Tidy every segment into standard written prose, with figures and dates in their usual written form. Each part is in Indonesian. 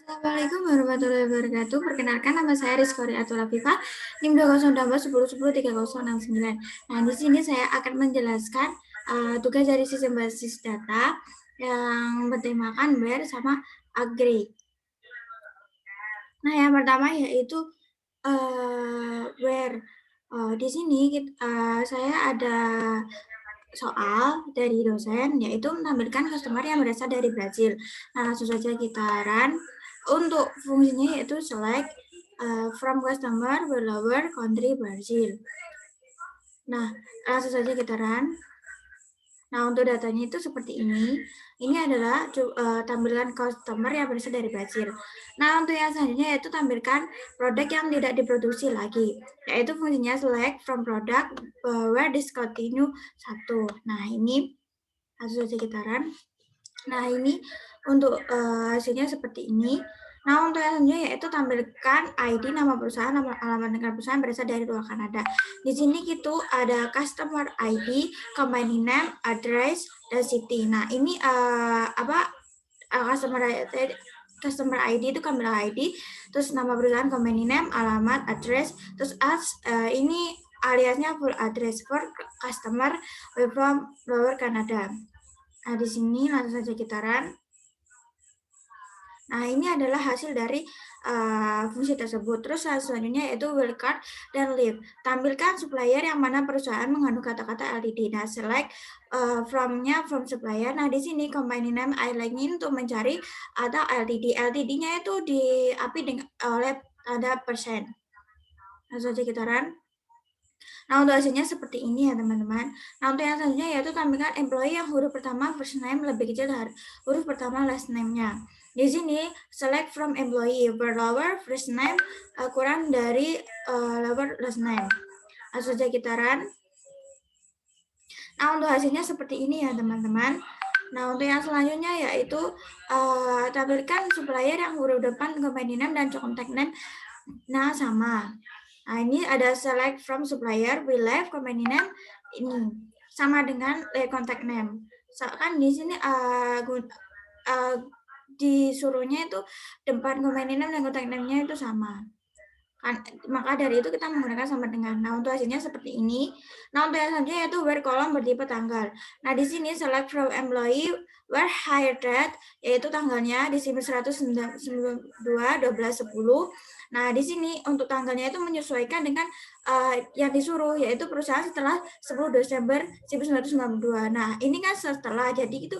Assalamualaikum warahmatullahi wabarakatuh. Perkenalkan, nama saya Rizkori Atul Afifah, NIM 20210103069. Nah, di sini saya akan menjelaskan tugas dari sistem basis data yang bertemakan where sama agree. Nah, yang pertama yaitu where. Di sini saya ada soal dari dosen, yaitu menampilkan customer yang berasal dari Brazil. Nah, langsung saja kita run. Untuk fungsinya yaitu select from customer belower country Brazil. Nah, langsung saja kita run. Nah, untuk datanya itu seperti ini. Ini adalah tampilan customer yang berasal dari Brazil. Nah, untuk yang selanjutnya yaitu tampilkan produk yang tidak diproduksi lagi, yaitu fungsinya select from product where discontinue 1. Nah, ini langsung saja kita run. Nah, ini untuk hasilnya seperti ini. Nah, untuk yang selanjutnya yaitu tampilkan ID nama perusahaan, nama alamat negara perusahaan berasal dari luar Kanada. Di sini itu ada customer ID, company name, address, dan city. Nah, ini customer ID itu company ID, terus nama perusahaan, company name, alamat, address, terus ini aliasnya full address for customer from lower Canada. Nah, di sini langsung saja kita run. Nah, ini adalah hasil dari fungsi tersebut. Terus selanjutnya yaitu wildcard dan leave. Tampilkan supplier yang mana perusahaan mengandung kata-kata LTD. Nah, select from-nya from supplier. Nah, di sini company name I-line untuk mencari atau LTD. LTD-nya itu diapi dengan oleh tanda persen. Langsung saja kita run. Nah, untuk hasilnya seperti ini ya teman-teman. Nah, untuk yang selanjutnya yaitu tampilkan employee yang huruf pertama first name lebih kecil dari huruf pertama last name-nya. Di sini select from employee where lower first name kurang dari lower last name. Langsung saja kita run. Nah, untuk hasilnya seperti ini ya teman-teman. Nah, untuk yang selanjutnya yaitu tampilkan supplier yang huruf depan company name dan contact name nah sama. Nah, ini ada select from supplier, we left company name, ini sama dengan contact name. Kan di sini disuruhnya itu depan company name dan contact name-nya itu sama. Kan, maka dari itu kita menggunakan sama dengan. Nah, untuk hasilnya seperti ini. Nah, untuk yang selanjutnya yaitu where column bertipe tanggal. Nah, di sini select from employee where hire date, yaitu tanggalnya di sini 192/12/10. Nah, di sini untuk tanggalnya itu menyesuaikan dengan yang disuruh, yaitu perusahaan setelah 10 Desember 1992. Nah, ini kan setelah, jadi itu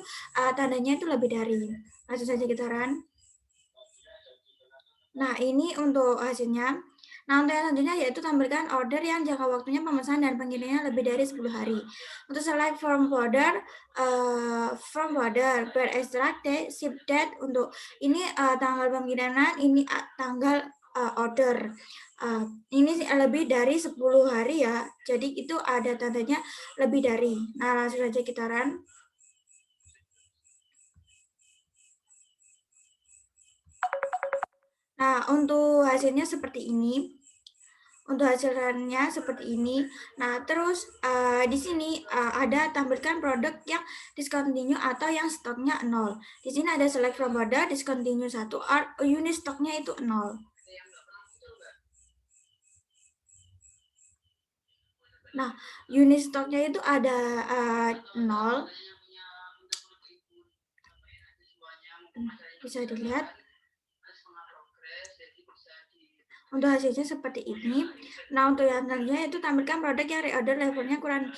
tandanya itu lebih dari. Langsung saja kita run. Nah, ini untuk hasilnya. Nah, untuk yang selanjutnya yaitu tampilkan order yang jangka waktunya pemesanan dan pengirimannya lebih dari 10 hari. Untuk select from border, per extract date, ship date, untuk ini tanggal pengiriman, ini tanggal order. Ini lebih dari 10 hari ya, jadi itu ada tandanya lebih dari. Nah, langsung saja kita run. Nah, untuk hasilnya seperti ini. Untuk hasilnya seperti ini. Nah, terus di sini ada tampilkan produk yang discontinue atau yang stoknya 0. Di sini ada select from order, discontinue 1, unit stoknya itu 0. Nah, unit stoknya itu ada 0. Bisa dilihat. Untuk hasilnya seperti ini. Nah, untuk yang selanjutnya itu tampilkan produk yang reorder levelnya kurang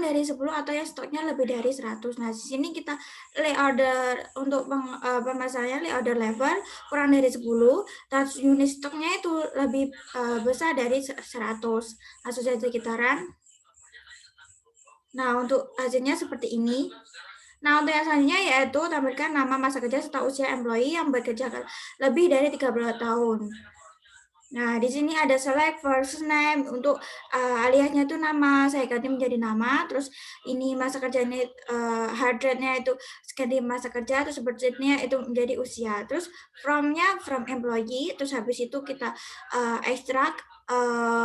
dari 10 atau yang stoknya lebih dari 100. Nah, di sini kita reorder untuk pemasarannya reorder level kurang dari 10 dan unit stoknya itu lebih besar dari 100. Langsung saja kita run. Nah, untuk hasilnya seperti ini. Nah, untuk yang selanjutnya yaitu tampilkan nama, masa kerja, serta usia employee yang bekerja lebih dari 30 tahun. Nah, di sini ada select first name untuk aliasnya itu nama, saya ganti menjadi nama, terus ini masa kerjanya hard rate-nya itu ganti masa kerja, terus birth-nya itu menjadi usia. Terus from-nya from employee, terus habis itu kita extract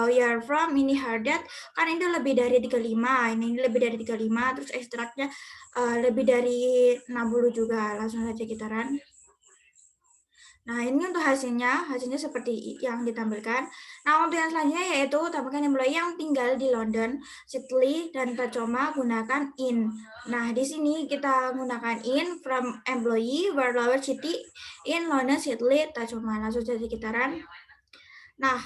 year from, ini hard date, kan ini lebih dari 35, ini lebih dari 35, terus extract-nya lebih dari 60 juga. Langsung saja kita run. Nah, ini untuk hasilnya seperti yang ditampilkan. Nah, untuk yang selanjutnya yaitu tampilkan employee yang tinggal di London, Sydney, dan Tacoma gunakan in. Nah, di sini kita gunakan in from employee where lower city in London, Sydney, Tacoma. Langsung saja kita run. Nah,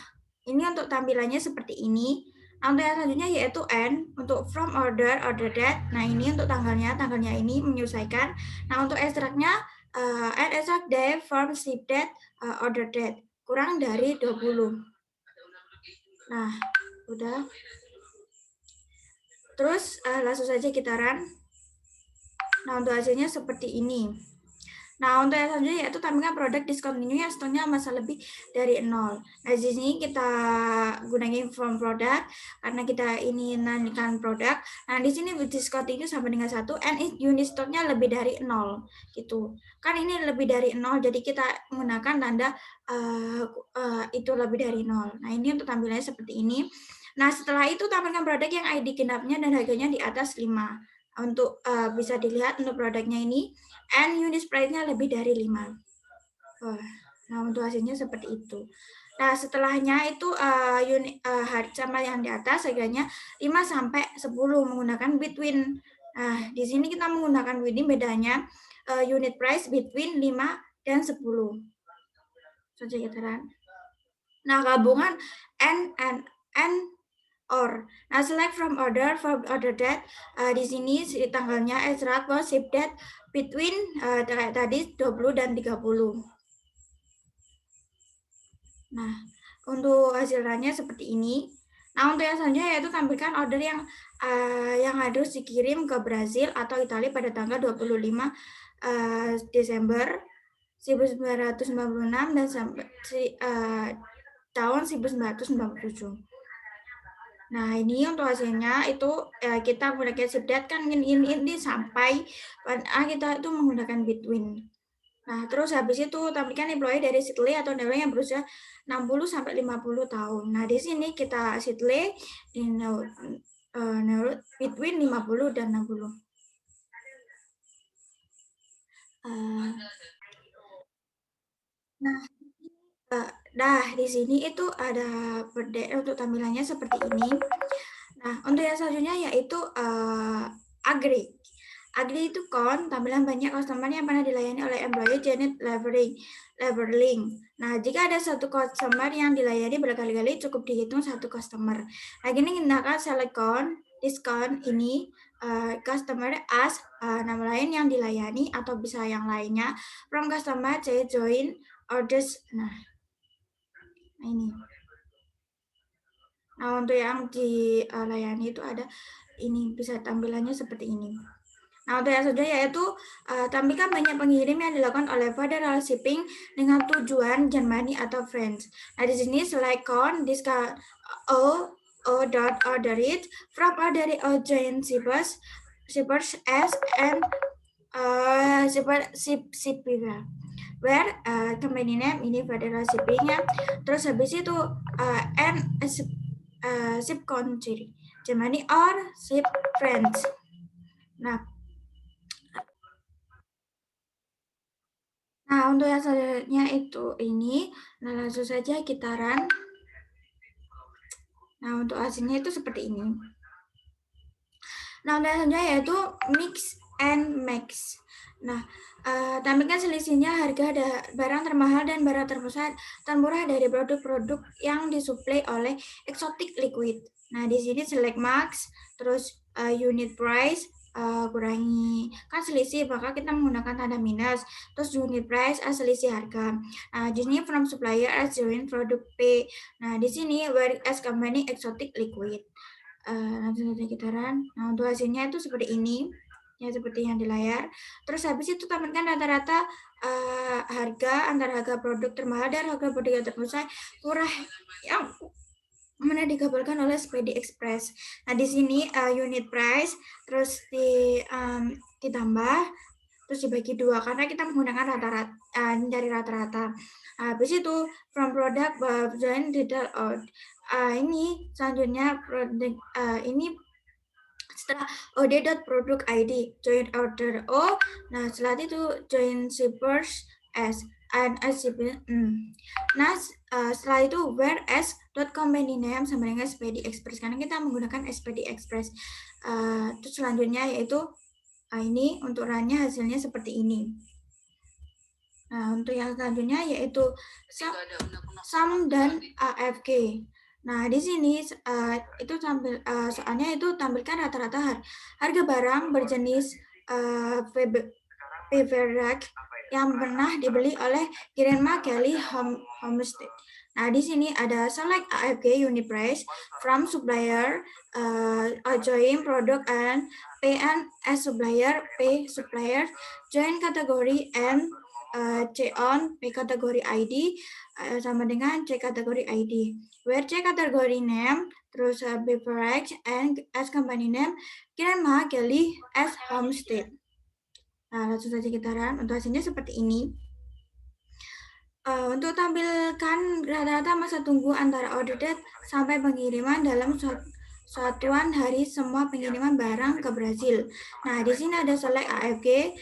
ini untuk tampilannya seperti ini. Nah, untuk yang selanjutnya yaitu n untuk from order, order date. Nah, ini untuk tanggalnya ini menyesuaikan. Nah, untuk ekstraknya add extract day from ship date, order date. Kurang dari 20. Nah, udah. Terus langsung saja kita run. Nah, untuk hasilnya seperti ini. Nah, untuk yang selanjutnya yaitu tampilkan produk discontinue yang stoknya masih lebih dari 0. Nah, di sini kita gunakan from produk karena kita ini nantikan produk. Nah, di sini discontinue sampai dengan 1 and unit stoknya lebih dari 0 gitu. Kan ini lebih dari 0 jadi kita menggunakan tanda itu lebih dari 0. Nah, ini untuk tampilannya seperti ini. Nah, setelah itu tampilkan produk yang ID genapnya dan harganya di atas 5. Untuk bisa dilihat untuk produknya ini and unit price-nya lebih dari 5. Nah, untuk hasilnya seperti itu. Nah, setelahnya itu unit sama yang di atas harganya 5 sampai 10 menggunakan between. Nah, di sini kita menggunakan between, bedanya unit price between 5 dan 10. Saja kita run. Nah, gabungan and or. Nah, select from order for order date. Di sini tanggalnya extract was ship date between tadi 20 dan 30. Nah, untuk hasilnya seperti ini. Nah, untuk yang selanjutnya yaitu tampilkan order yang harus dikirim ke Brazil atau Italia pada tanggal 25 Desember 1996 dan sampai tahun 1997. Nah, ini untuk hasilnya itu kita menggunakan ship date kan ini sampai kita itu menggunakan between. Nah, terus habis itu tampilkan employee dari Sidley atau Newell yang berusia 60 sampai 50 tahun. Nah, di sini kita Sidley di between 50 dan 60. Nah, di sini itu ada untuk tampilannya seperti ini. Nah, untuk yang selanjutnya yaitu Agri. Agri itu tampilan banyak customer yang pernah dilayani oleh employee Janet Laberling. Nah, jika ada satu customer yang dilayani berkali-kali, cukup dihitung satu customer. Nah, gini kita akan select discount ini customer as nama lain yang dilayani atau bisa yang lainnya from customer join orders. Nah, ini. Nah, untuk yang dilayani itu ada ini, bisa tampilannya seperti ini. Nah, untuk yang selanjutnya yaitu tampilkan banyak pengirim yang dilakukan oleh Federal Shipping dengan tujuan Germany atau France. Nah, di sini select discount o order it from order giant shippers as and shipper where company name ini Federal Shipping-nya. Terus habis itu and ship country Germany or ship France. Nah, untuk yang selanjutnya itu ini. Nah, langsung saja kita run. Nah, untuk hasilnya itu seperti ini. Nah, untuk yang selanjutnya yaitu mix and max. Nah, tampilkan selisihnya harga barang termahal dan barang termurah dari produk-produk yang disuplai oleh exotic liquid. Nah, di sini select max, terus unit price, kurangi kan selisih, maka kita menggunakan tanda minus, terus unit price selisih harga. Nah, di sini from supplier as join product P. Nah, di sini where as company exotic liquid. Langsung saja kita run. Nah, untuk hasilnya itu seperti ini, ya seperti yang di layar. Terus habis itu tampilkan rata-rata harga antara harga produk termahal dan harga produk yang murah yang mana digabungkan oleh Speedy Express. Nah, di sini unit price terus ditambah terus dibagi 2 karena kita menggunakan rata-rata dari rata-rata. Habis itu from product join detail out. Ini selanjutnya produk ini setelah od.product id join order o. Nah, setelah itu join shippers s. and nah setelah itu where as dot company name sama dengan SPD Express karena kita menggunakan SPD Express. Terus selanjutnya yaitu ini untuk runnya hasilnya seperti ini. Nah, untuk yang selanjutnya yaitu sum dan AFK. Nah, di sini itu soalnya itu tampilkan rata-rata harga barang berjenis beverage yang pernah dibeli oleh Grandma Kelly Homestead. Nah, di sini ada select AFK unit price from supplier, join product and PN as supplier, P supplier, join kategori and C on P kategori ID sama dengan C kategori ID. Where C kategori name, terus beverage and as company name, Grandma Kelly as Homestead. Nah, langsung saja kita run. Untuk hasilnya seperti ini. Untuk tampilkan rata-rata masa tunggu antara order date sampai pengiriman dalam satuan hari semua pengiriman barang ke Brazil. Nah, di sini ada select AFG,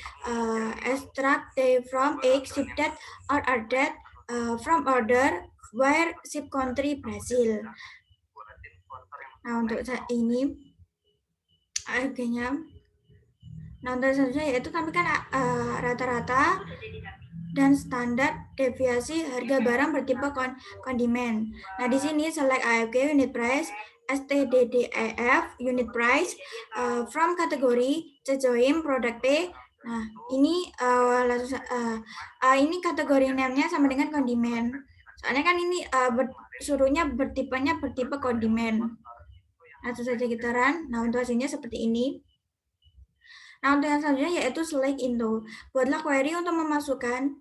extract date from X, ship date or date from order where ship country Brazil. Nah, untuk saat ini AFG-nya. Nah, untuk selanjutnya yaitu tampilkan rata-rata dan standar deviasi harga barang bertipe kondimen. Nah, di sini select AFG unit price, STDDEF unit price from kategori join product P. Nah, ini ini kategori name-nya sama dengan kondimen. Soalnya kan ini suruhnya bertipe kondimen. Langsung saja kita run. Nah, untuk hasilnya seperti ini. Nah, untuk yang selanjutnya yaitu select into. Buatlah query untuk memasukkan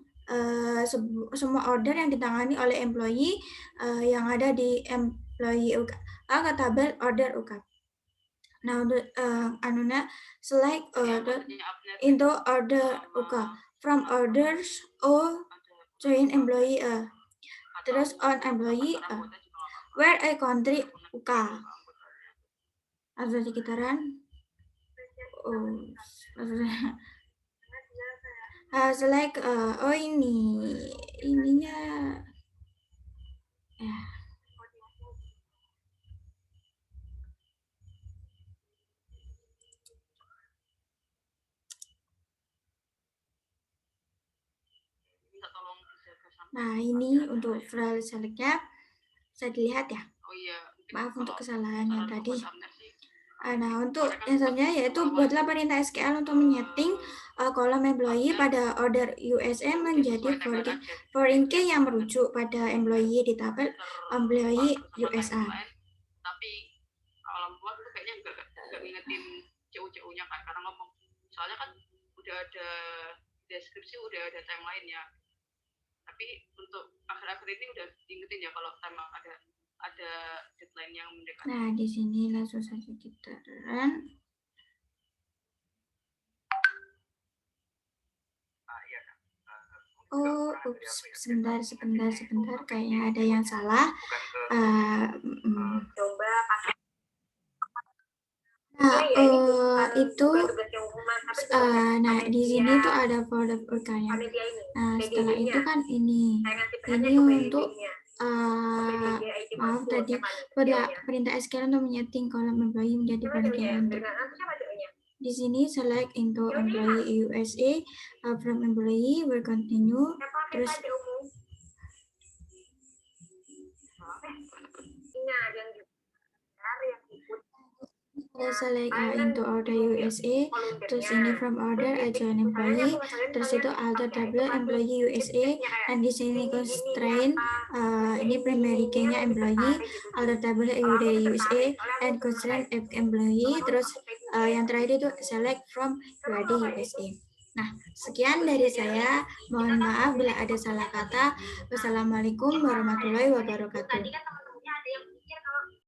semua order yang ditangani oleh employee yang ada di employee UK ke tabel order UK. Nah, untuk select order into order UK from orders O join employee terus on employee where a country UK. Langsung saja kita run. Select ininya ya. Nah, ini untuk file selectnya bisa dilihat ya. Maaf untuk kesalahan yang tadi. Nah, untuk yang selanjutnya yaitu buatlah perintah SQL untuk menyeting kolom employee pada order USA menjadi foreign key yang merujuk pada employee di tabel employee USA. Tapi kalau buat itu kayaknya nggak ngingetin CU-CU-nya kan, karena ngomong soalnya kan udah ada deskripsi, udah ada timeline ya. Tapi untuk akhir-akhir ini udah diingetin ya kalau time ada deadline yang mendekat. Nah, di sini langsung saja kita run. Oh, sebentar, kayaknya ada yang salah. Coba pakai. Nah, di sini tuh ada folder urkanya. Nah, setelah itu kan ini untuk maaf tadi perintah SQL untuk menyeting kolom employee menjadi bagian. Di sini select into employee USA from employee will continue terus select into order USA, terus ini from order join employee, terus itu alter table employee USA, dan di sini constraint ini primary key-nya employee, alter table USA, and constraint employee, terus yang terakhir itu select from UID USA. Nah, sekian dari saya. Mohon maaf bila ada salah kata. Wassalamualaikum warahmatullahi wabarakatuh.